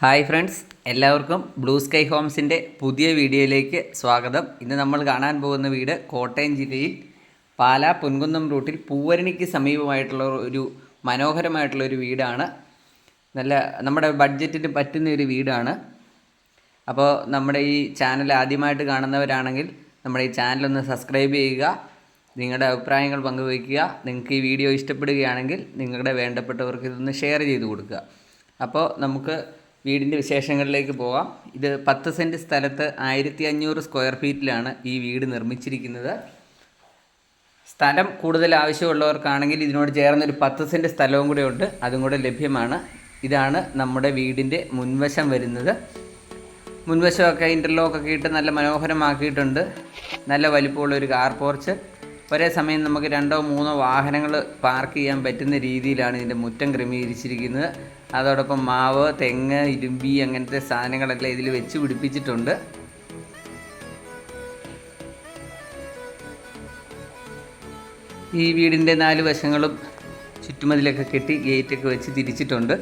Hi friends, എല്ലാവർക്കും blue sky ഹോംസിൻ്റെ പുതിയ വീഡിയോയിലേക്ക് സ്വാഗതം. ഇന്ന് നമ്മൾ കാണാൻ പോകുന്ന വീട് കോട്ടയം ജില്ലയിൽ പാലാ പൊൻകുന്നം റൂട്ടിൽ പൂവരണിക്ക് സമീപമായിട്ടുള്ള ഒരു മനോഹരമായിട്ടുള്ളൊരു വീടാണ്. നമ്മുടെ ബഡ്ജറ്റിന് പറ്റുന്ന ഒരു വീടാണ്. അപ്പോൾ നമ്മുടെ ഈ ചാനൽ ആദ്യമായിട്ട് കാണുന്നവരാണെങ്കിൽ നമ്മുടെ ഈ ചാനലൊന്ന് സബ്സ്ക്രൈബ് ചെയ്യുക, നിങ്ങളുടെ അഭിപ്രായങ്ങൾ പങ്കുവയ്ക്കുക. നിങ്ങൾക്ക് ഈ വീഡിയോ ഇഷ്ടപ്പെടുകയാണെങ്കിൽ നിങ്ങളുടെ വേണ്ടപ്പെട്ടവർക്ക് ഇതൊന്ന് ഷെയർ ചെയ്ത് കൊടുക്കുക. അപ്പോൾ നമുക്ക് വീടിൻ്റെ വിശേഷങ്ങളിലേക്ക് പോകാം. ഇത് 10 സെൻറ്റ് സ്ഥലത്ത് 1500 സ്ക്വയർ ഫീറ്റിലാണ് ഈ വീട് നിർമ്മിച്ചിരിക്കുന്നത്. സ്ഥലം കൂടുതൽ ആവശ്യമുള്ളവർക്കാണെങ്കിൽ ഇതിനോട് ചേർന്നൊരു 10 സെൻറ്റ് സ്ഥലവും കൂടെ ഉണ്ട്, അതും കൂടെ ലഭ്യമാണ്. ഇതാണ് നമ്മുടെ വീടിൻ്റെ മുൻവശം വരുന്നത്. മുൻവശമൊക്കെ ഇൻ്റർലോക്കൊക്കെ ഇട്ട് നല്ല മനോഹരമാക്കിയിട്ടുണ്ട്. നല്ല വലിപ്പമുള്ളൊരു കാർ പോർച്ച്. ഒരേ സമയം നമുക്ക് 2-3 വാഹനങ്ങൾ പാർക്ക് ചെയ്യാൻ പറ്റുന്ന രീതിയിലാണ് ഇതിൻ്റെ മുറ്റം ക്രമീകരിച്ചിരിക്കുന്നത്. അതോടൊപ്പം മാവ്, തെങ്ങ്, ഇരുമ്പി അങ്ങനത്തെ സാധനങ്ങളെല്ലാം ഇതിൽ വെച്ച് പിടിപ്പിച്ചിട്ടുണ്ട്. ഈ വീടിൻ്റെ 4 വശങ്ങളും ചുറ്റുമതിലൊക്കെ കെട്ടി ഗേറ്റൊക്കെ വെച്ച് തിരിച്ചിട്ടുണ്ട്.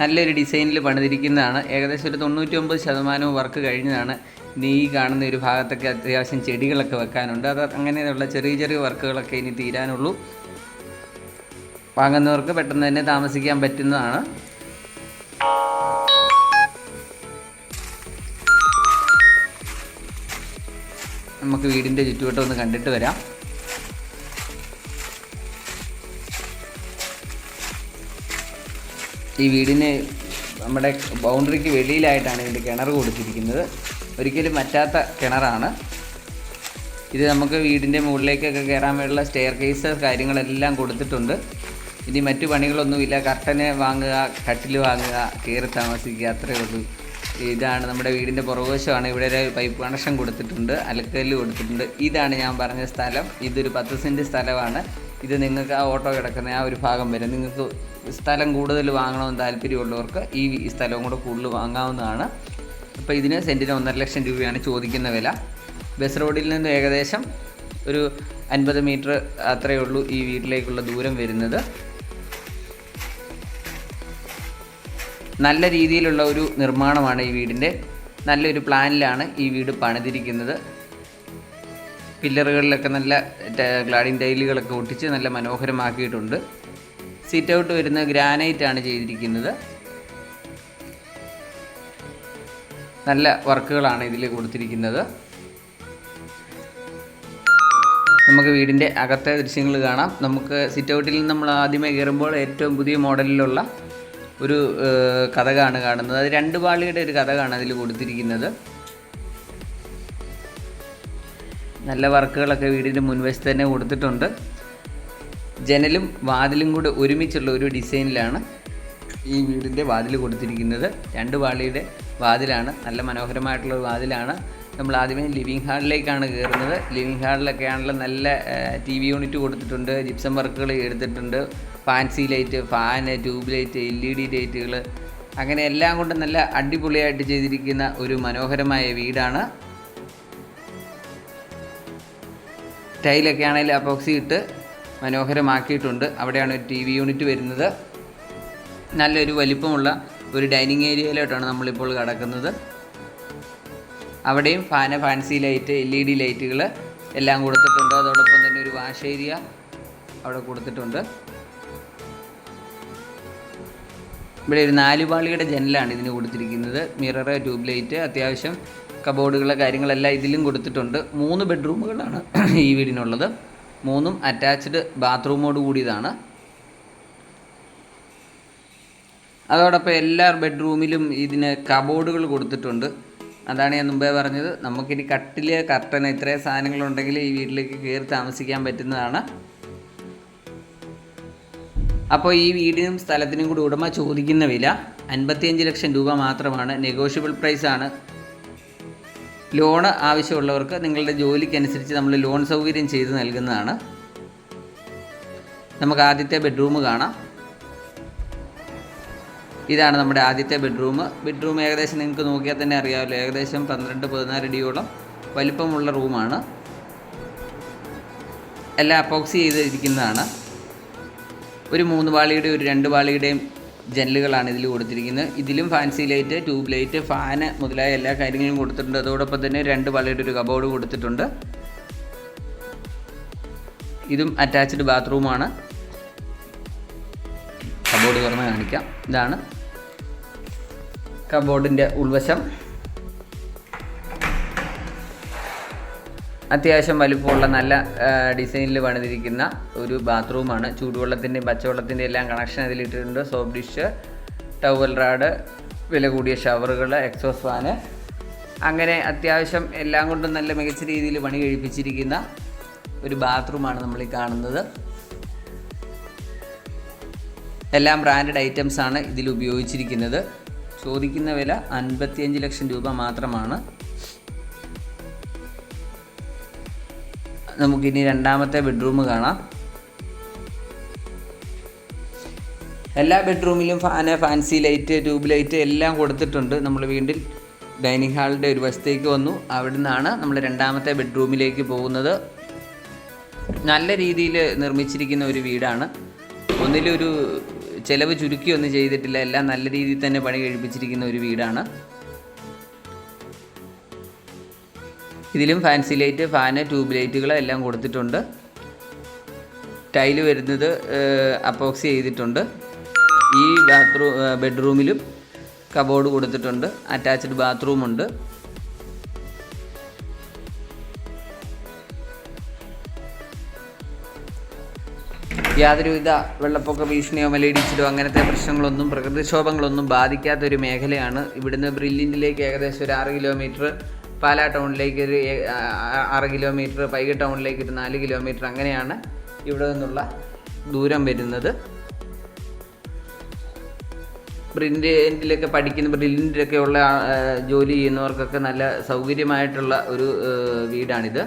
നല്ലൊരു ഡിസൈനിൽ പണിതിരിക്കുന്നതാണ്. ഏകദേശം ഒരു 99% വർക്ക് കഴിഞ്ഞതാണ്. ഇനി ഈ കാണുന്ന ഒരു ഭാഗത്തൊക്കെ അത്യാവശ്യം ചെടികളൊക്കെ വെക്കാനുണ്ട്. അത് അങ്ങനെയുള്ള ചെറിയ ചെറിയ വർക്കുകളൊക്കെ ഇനി തീരാനുള്ളൂ. വാങ്ങുന്നവർക്ക് പെട്ടെന്ന് തന്നെ താമസിക്കാൻ പറ്റുന്നതാണ്. നമുക്ക് വീടിൻ്റെ ചുറ്റുവട്ടം ഒന്ന് കണ്ടിട്ട് വരാം. ഈ വീടിന് നമ്മുടെ ബൗണ്ടറിക്ക് വെളിയിലായിട്ടാണ് ഇതിൻ്റെ കിണർ കൊടുത്തിരിക്കുന്നത്. ഒരിക്കലും പറ്റാത്ത കിണറാണ് ഇത്. നമുക്ക് വീടിൻ്റെ മുകളിലേക്കൊക്കെ കയറാൻ വേണ്ടിയുള്ള സ്റ്റെയർ കേസ് കാര്യങ്ങളെല്ലാം കൊടുത്തിട്ടുണ്ട്. ഇനി മറ്റു പണികളൊന്നുമില്ല. കർട്ടന് വാങ്ങുക, കട്ടിൽ വാങ്ങുക, കയറി താമസിക്കുക, അത്രയേ ഉള്ളൂ. ഇതാണ് നമ്മുടെ വീടിൻ്റെ പുറകുവശമാണ്. ഇവിടെ ഒരു പൈപ്പ് കണക്ഷൻ കൊടുത്തിട്ടുണ്ട്, അലക്കല്ല് കൊടുത്തിട്ടുണ്ട്. ഇതാണ് ഞാൻ പറഞ്ഞ സ്ഥലം. ഇതൊരു 10 സെൻറ്റ് സ്ഥലമാണ്. ഇത് നിങ്ങൾക്ക് ആ ഓട്ടോ കിടക്കുന്ന ആ ഒരു ഭാഗം വരെ നിങ്ങൾക്ക് സ്ഥലം കൂടുതൽ വാങ്ങണമെന്ന് താല്പര്യമുള്ളവർക്ക് ഈ സ്ഥലവും കൂടെ കൂടുതൽ വാങ്ങാവുന്നതാണ്. അപ്പോൾ ഇതിന് സെൻറ്റിന് 1.5 ലക്ഷം രൂപയാണ് ചോദിക്കുന്ന വില. ബസ് റോഡിൽ നിന്ന് ഏകദേശം ഒരു 50 മീറ്റർ അത്രയേ ഉള്ളൂ ഈ വീട്ടിലേക്കുള്ള ദൂരം വരുന്നത്. നല്ല രീതിയിലുള്ള ഒരു നിർമ്മാണമാണ് ഈ വീടിൻ്റെ. നല്ലൊരു പ്ലാനിലാണ് ഈ വീട് പണിതിരിക്കുന്നത്. പില്ലറുകളിലൊക്കെ നല്ല ഗ്ലാഡിൻ ടൈലുകളൊക്കെ ഒട്ടിച്ച് നല്ല മനോഹരമാക്കിയിട്ടുണ്ട്. സിറ്റ് ഔട്ട് വരുന്ന ഗ്രാനൈറ്റാണ് ചെയ്തിരിക്കുന്നത്. നല്ല വർക്കുകളാണ് ഇതിൽ കൊടുത്തിരിക്കുന്നത്. നമുക്ക് വീടിൻ്റെ അകത്തെ ദൃശ്യങ്ങൾ കാണാം. നമുക്ക് സിറ്റ് ഔട്ടിൽ നിന്ന് നമ്മൾ ആദ്യമേ കയറുമ്പോൾ ഏറ്റവും പുതിയ മോഡലിലുള്ള ഒരു കതകാണ് കാണുന്നത്. അത് 2 പാളിയുടെ ഒരു കതകാണ് അതിൽ കൊടുത്തിരിക്കുന്നത്. നല്ല വർക്കുകളൊക്കെ വീടിൻ്റെ മുൻവശത്ത് തന്നെ കൊടുത്തിട്ടുണ്ട്. ജനലും വാതിലും കൂടെ ഒരുമിച്ചുള്ള ഒരു ഡിസൈനിലാണ് ഈ വീടിൻ്റെ വാതിൽ കൊടുത്തിരിക്കുന്നത്. 2 പാളിയുടെ വാതിലാണ്. നല്ല മനോഹരമായിട്ടുള്ള വാതിലാണ്. നമ്മൾ ആദ്യമേ ലിവിങ് ഹാളിലേക്കാണ് കയറുന്നത്. ലിവിങ് ഹാളിലൊക്കെ ആണെങ്കിലും നല്ല TV യൂണിറ്റ് കൊടുത്തിട്ടുണ്ട്. ജിപ്സം വർക്കുകൾ എടുത്തിട്ടുണ്ട്. Fancy light, fan, tube light, LED ലൈറ്റുകൾ, അങ്ങനെ എല്ലാം കൊണ്ട് നല്ല അടിപൊളിയായിട്ട് ചെയ്തിരിക്കുന്ന ഒരു മനോഹരമായ വീടാണ്. ടൈലൊക്കെ ആണെങ്കിൽ അപ്പോക്സി ഇട്ട് മനോഹരമാക്കിയിട്ടുണ്ട്. അവിടെയാണ് ഒരു TV യൂണിറ്റ് വരുന്നത്. നല്ലൊരു വലിപ്പമുള്ള ഒരു ഡൈനിങ് ഏരിയയിലോട്ടാണ് നമ്മളിപ്പോൾ കിടക്കുന്നത്. അവിടെയും ഫാൻസി ലൈറ്റ്, LED ലൈറ്റുകൾ എല്ലാം കൊടുത്തിട്ടുണ്ട്. അതോടൊപ്പം തന്നെ ഒരു വാഷ് ഏരിയ അവിടെ കൊടുത്തിട്ടുണ്ട്. ഇവിടെ ഒരു 4 പാളിയുടെ ജനലാണ് ഇതിന് കൊടുത്തിരിക്കുന്നത്. മിറർ, ട്യൂബ് ലൈറ്റ്, അത്യാവശ്യം കബോർഡുകൾ കാര്യങ്ങളെല്ലാം ഇതിലും കൊടുത്തിട്ടുണ്ട്. 3 ബെഡ്റൂമുകളാണ് ഈ വീടിനുള്ളത്. 3ഉം അറ്റാച്ച്ഡ് ബാത്റൂമോട് കൂടിയതാണ്. അതോടൊപ്പം എല്ലാ ബെഡ്റൂമിലും ഇതിന് കബോർഡുകൾ കൊടുത്തിട്ടുണ്ട്. അതാണ് ഞാൻ മുമ്പേ പറഞ്ഞത്. നമുക്കിനി കട്ടിൽ, കർട്ടൻ ഇത്രയും സാധനങ്ങളുണ്ടെങ്കിൽ ഈ വീട്ടിലേക്ക് കയറി താമസിക്കാൻ പറ്റുന്നതാണ്. അപ്പോൾ ഈ വീടിനും സ്ഥലത്തിനും കൂടി ഉടമ ചോദിക്കുന്ന വില 55 ലക്ഷം രൂപ മാത്രമാണ്. നെഗോഷ്യബിൾ പ്രൈസാണ്. ലോണ് ആവശ്യമുള്ളവർക്ക് നിങ്ങളുടെ ജോലിക്കനുസരിച്ച് നമ്മൾ ലോൺ സൗകര്യം ചെയ്ത് നൽകുന്നതാണ്. നമുക്ക് ആദ്യത്തെ ബെഡ്റൂം കാണാം. ഇതാണ് നമ്മുടെ ആദ്യത്തെ ബെഡ്റൂം ഏകദേശം നിങ്ങൾക്ക് നോക്കിയാൽ തന്നെ അറിയാമല്ലോ. ഏകദേശം 12-14 അടിയോളം വലിപ്പമുള്ള റൂമാണ്. എല്ലാം അപ്പോക്സി ചെയ്തിരിക്കുന്നതാണ്. ഒരു 3 പാളിയുടെ ഒരു 2 പാളിയുടെയും ജനലുകളാണ് ഇതിൽ കൊടുത്തിരിക്കുന്നത്. ഇതിലും fancy light, tube light, fan മുതലായ എല്ലാ കാര്യങ്ങളും കൊടുത്തിട്ടുണ്ട്. അതോടൊപ്പം തന്നെ 2 വളയുടെ ഒരു കബോർഡ് കൊടുത്തിട്ടുണ്ട്. ഇതും അറ്റാച്ച്ഡ് ബാത്റൂമാണ്. കബോർഡ് തുറന്ന് കാണിക്കാം. ഇതാണ് കബോർഡിൻ്റെ ഉൾവശം. അത്യാവശ്യം വലുപ്പമുള്ള നല്ല ഡിസൈനിൽ പണിതിരിക്കുന്ന ഒരു ബാത്റൂമാണ്. ചൂടുവെള്ളത്തിൻ്റെയും പച്ചവെള്ളത്തിൻ്റെയും എല്ലാം കണക്ഷൻ അതിലിട്ടിട്ടുണ്ട്. സോപ്പ് ഡിഷ്, ടവൽ റാഡ്, വില കൂടിയ ഷവറുകൾ, എക്സോസ് ഫാന്, അങ്ങനെ അത്യാവശ്യം എല്ലാം കൊണ്ടും നല്ല മികച്ച രീതിയിൽ പണി കഴിപ്പിച്ചിരിക്കുന്ന ഒരു ബാത്റൂമാണ് നമ്മൾ ഈ കാണുന്നത്. എല്ലാം ബ്രാൻഡഡ് ഐറ്റംസ് ആണ് ഇതിൽ ഉപയോഗിച്ചിരിക്കുന്നത്. ചോദിക്കുന്ന വില 55 ലക്ഷം രൂപ മാത്രമാണ്. നമുക്കിനി രണ്ടാമത്തെ ബെഡ്റൂം കാണാം. എല്ലാ ബെഡ്റൂമിലും fan, fancy light, tube light എല്ലാം കൊടുത്തിട്ടുണ്ട്. നമ്മൾ വീണ്ടും ഡൈനിങ് ഹാളിൻ്റെ ഒരു വശത്തേക്ക് വന്നു. അവിടെ നിന്നാണ് നമ്മൾ രണ്ടാമത്തെ ബെഡ്റൂമിലേക്ക് പോകുന്നത്. നല്ല രീതിയിൽ നിർമ്മിച്ചിരിക്കുന്ന ഒരു വീടാണ്. ഒന്നിലൊരു ചിലവ് ചുരുക്കിയൊന്നും ചെയ്തിട്ടില്ല. എല്ലാം നല്ല രീതിയിൽ തന്നെ പണി കഴിപ്പിച്ചിരിക്കുന്ന ഒരു വീടാണ്. ഇതിലും ഫാൻസി ലൈറ്റ്, ഫാന്, ട്യൂബ് ലൈറ്റുകൾ എല്ലാം കൊടുത്തിട്ടുണ്ട്. ടൈല് വരുന്നത് അപ്പോക്സി ചെയ്തിട്ടുണ്ട്. ഈ ബെഡ്റൂമിലും കബോർഡ് കൊടുത്തിട്ടുണ്ട്. അറ്റാച്ച്ഡ് ബാത്റൂമുണ്ട്. യാതൊരുവിധ വെള്ളപ്പൊക്ക ഭീഷണിയോ മലയിടിച്ചിലോ അങ്ങനത്തെ പ്രശ്നങ്ങളൊന്നും, പ്രകൃതിക്ഷോഭങ്ങളൊന്നും ബാധിക്കാത്തൊരു മേഖലയാണ്. ഇവിടുന്ന് ബ്രില്യൻറ്റിലേക്ക് ഏകദേശം ഒരു 6 കിലോമീറ്റർ, പാലാ ടൗണിലേക്ക് ഒരു 6 കിലോമീറ്റർ, പൈക ടൗണിലേക്ക് ഒരു 4 കിലോമീറ്റർ, അങ്ങനെയാണ് ഇവിടെ നിന്നുള്ള ദൂരം വരുന്നത്. ബ്രില്യൻറ്റിലൊക്കെ ബ്രില്യൻറ്റിലൊക്കെ ഉള്ള ജോലി ചെയ്യുന്നവർക്കൊക്കെ നല്ല സൗകര്യമായിട്ടുള്ള ഒരു വീടാണിത്.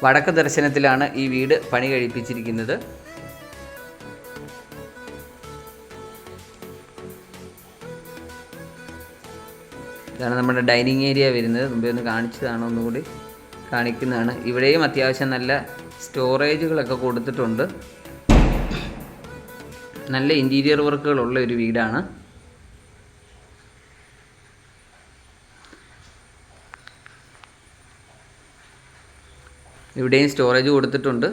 വടക്ക് ദർശനത്തിലാണ് ഈ വീട് പണി കഴിപ്പിച്ചിരിക്കുന്നത്. ഇതാണ് നമ്മുടെ ഡൈനിങ് ഏരിയ വരുന്നത്. മുമ്പേ ഒന്ന് കാണിച്ചതാണ്, ഒന്നുകൂടി കാണിക്കുന്നതാണ്. ഇവിടെയും അത്യാവശ്യം നല്ല സ്റ്റോറേജുകളൊക്കെ കൊടുത്തിട്ടുണ്ട്. നല്ല ഇൻറ്റീരിയർ വർക്കുകളുള്ള ഒരു വീടാണ്. ഇവിടെയും സ്റ്റോറേജ് കൊടുത്തിട്ടുണ്ട്.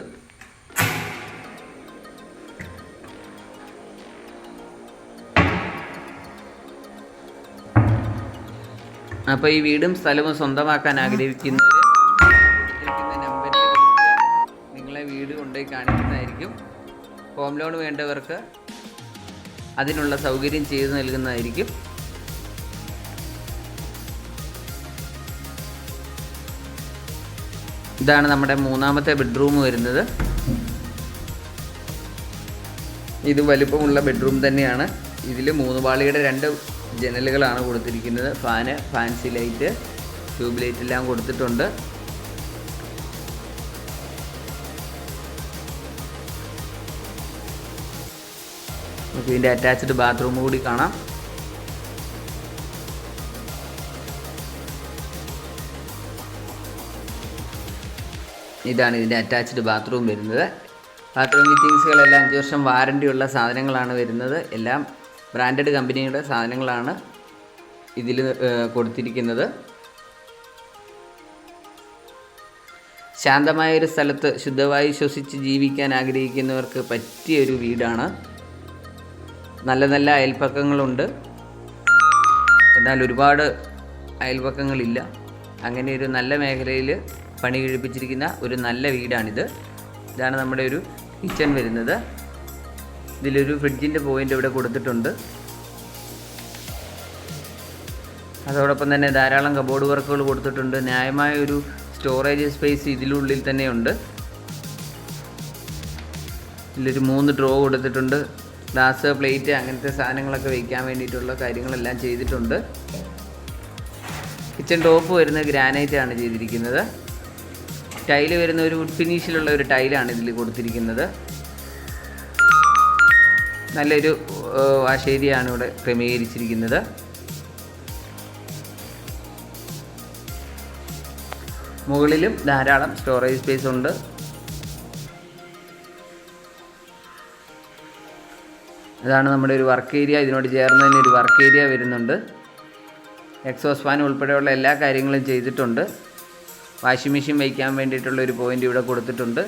അപ്പോൾ ഈ വീടും സ്ഥലവും സ്വന്തമാക്കാൻ ആഗ്രഹിക്കുന്നവർ നമ്പറിൽ നിങ്ങളെ വീട് കൊണ്ടുപോയി കാണിക്കുന്നതായിരിക്കും. ഹോം ലോൺ വേണ്ടവർക്ക് അതിനുള്ള സൗകര്യം ചെയ്തു നൽകുന്നതായിരിക്കും. ഇതാണ് നമ്മുടെ മൂന്നാമത്തെ ബെഡ്റൂം വരുന്നത്. ഇത് വലുപ്പമുള്ള ബെഡ്റൂം തന്നെയാണ്. ഇതിൽ 3 പാളിയുടെ 2 ജനലുകളാണ് കൊടുത്തിരിക്കുന്നത്. Fan, fancy light, tube light എല്ലാം കൊടുത്തിട്ടുണ്ട്. നമുക്ക് ഇതിൻ്റെ അറ്റാച്ച്ഡ് ബാത്റൂം കൂടി കാണാം. ഇതാണ് ഇതിൻ്റെ അറ്റാച്ച്ഡ് ബാത്റൂം വരുന്നത്. ബാത്റൂം ഫിറ്റിങ്സുകളെല്ലാം 5 വർഷം വാറണ്ടി ഉള്ള സാധനങ്ങളാണ് വരുന്നത്. എല്ലാം ബ്രാൻഡഡ് കമ്പനിയുടെ സാധനങ്ങളാണ് ഇതിൽ കൊടുത്തിരിക്കുന്നത്. ശാന്തമായൊരു സ്ഥലത്ത് ശുദ്ധവായു ശ്വസിച്ച് ജീവിക്കാൻ ആഗ്രഹിക്കുന്നവർക്ക് പറ്റിയൊരു വീടാണ്. നല്ല നല്ല അയൽപ്പക്കങ്ങളുണ്ട്, എന്നാൽ ഒരുപാട് അയൽപ്പക്കങ്ങളില്ല. അങ്ങനെ ഒരു നല്ല മേഖലയിൽ പണി കഴിപ്പിച്ചിരിക്കുന്ന ഒരു നല്ല വീടാണിത്. ഇതാണ് നമ്മുടെ ഒരു കിച്ചൺ വരുന്നത്. ഇതിലൊരു ഫ്രിഡ്ജിൻ്റെ പോയിൻ്റ് ഇവിടെ കൊടുത്തിട്ടുണ്ട്. അതോടൊപ്പം തന്നെ ധാരാളം കബോർഡ് വർക്കുകൾ കൊടുത്തിട്ടുണ്ട്. ന്യായമായ ഒരു സ്റ്റോറേജ് സ്പേസ് ഇതിനുള്ളിൽ തന്നെയുണ്ട്. ഇതിലൊരു 3 ഡ്രോ കൊടുത്തിട്ടുണ്ട്. ഗ്ലാസ്, പ്ലേറ്റ് അങ്ങനത്തെ സാധനങ്ങളൊക്കെ വയ്ക്കാൻ വേണ്ടിയിട്ടുള്ള കാര്യങ്ങളെല്ലാം ചെയ്തിട്ടുണ്ട്. കിച്ചൺ ടോപ്പ് വരുന്ന ഗ്രാനൈറ്റ് ആണ് ചെയ്തിരിക്കുന്നത്. ടൈല് വരുന്ന ഒരു വുഡ് ഫിനിഷിലുള്ള ഒരു ടൈലാണ് ഇതിൽ കൊടുത്തിരിക്കുന്നത്. നല്ലൊരു വാഷേരിയാണ് ഇവിടെ ക്രമീകരിച്ചിരിക്കുന്നത്. മുകളിലും ധാരാളം സ്റ്റോറേജ് സ്പേസ് ഉണ്ട്. ഇതാണ് നമ്മുടെ ഒരു വർക്ക് ഏരിയ. ഇതിനോട് ചേർന്ന് തന്നെ ഒരു വർക്ക് ഏരിയ വരുന്നുണ്ട്. എക്സോസ്റ്റ് ഫാൻ ഉൾപ്പെടെയുള്ള എല്ലാ കാര്യങ്ങളും ചെയ്തിട്ടുണ്ട്. വാഷിംഗ് മെഷീൻ വയ്ക്കാൻ വേണ്ടിയിട്ടുള്ള ഒരു പോയിൻ്റ് ഇവിടെ കൊടുത്തിട്ടുണ്ട്.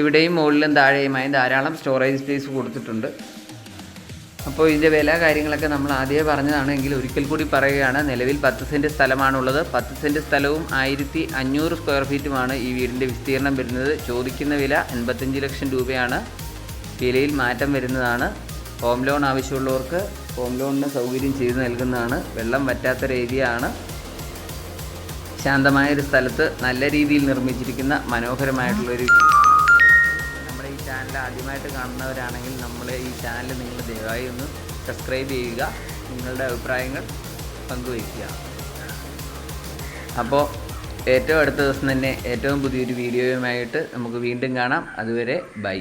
ഇവിടെയും മുകളിലും താഴെയുമായി ധാരാളം സ്റ്റോറേജ് സ്പേസ് കൊടുത്തിട്ടുണ്ട്. അപ്പോൾ ഇതിൻ്റെ വില കാര്യങ്ങളൊക്കെ നമ്മൾ ആദ്യമേ പറഞ്ഞതാണെങ്കിൽ ഒരിക്കൽ കൂടി പറയുകയാണ്. നിലവിൽ 10 സെൻറ്റ് സ്ഥലമാണുള്ളത്. 10 സെൻറ്റ് സ്ഥലവും 1500 സ്ക്വയർ ഫീറ്റുമാണ് ഈ വീടിൻ്റെ വിസ്തീർണം വരുന്നത്. ചോദിക്കുന്ന വില 85 ലക്ഷം രൂപയാണ്. വിലയിൽ മാറ്റം വരുന്നതാണ്. ഹോം ലോൺ ആവശ്യമുള്ളവർക്ക് ഹോം ലോണിന് സൗകര്യം ചെയ്തു നൽകുന്നതാണ്. വെള്ളം വറ്റാത്തൊരു ഏരിയ ആണ്. ശാന്തമായൊരു സ്ഥലത്ത് നല്ല രീതിയിൽ നിർമ്മിച്ചിരിക്കുന്ന മനോഹരമായിട്ടുള്ളൊരു. നമ്മുടെ ഈ ചാനൽ ആദ്യമായിട്ട് കാണുന്നവരാണെങ്കിൽ ഈ ചാനൽ നിങ്ങൾ ദയവായി ഒന്ന് സബ്സ്ക്രൈബ് ചെയ്യുക. നിങ്ങളുടെ അഭിപ്രായങ്ങൾ പങ്കുവയ്ക്കുക. അപ്പോൾ ഏറ്റവും അടുത്ത ദിവസം തന്നെ ഏറ്റവും പുതിയൊരു വീഡിയോയുമായിട്ട് നമുക്ക് വീണ്ടും കാണാം. അതുവരെ ബൈ.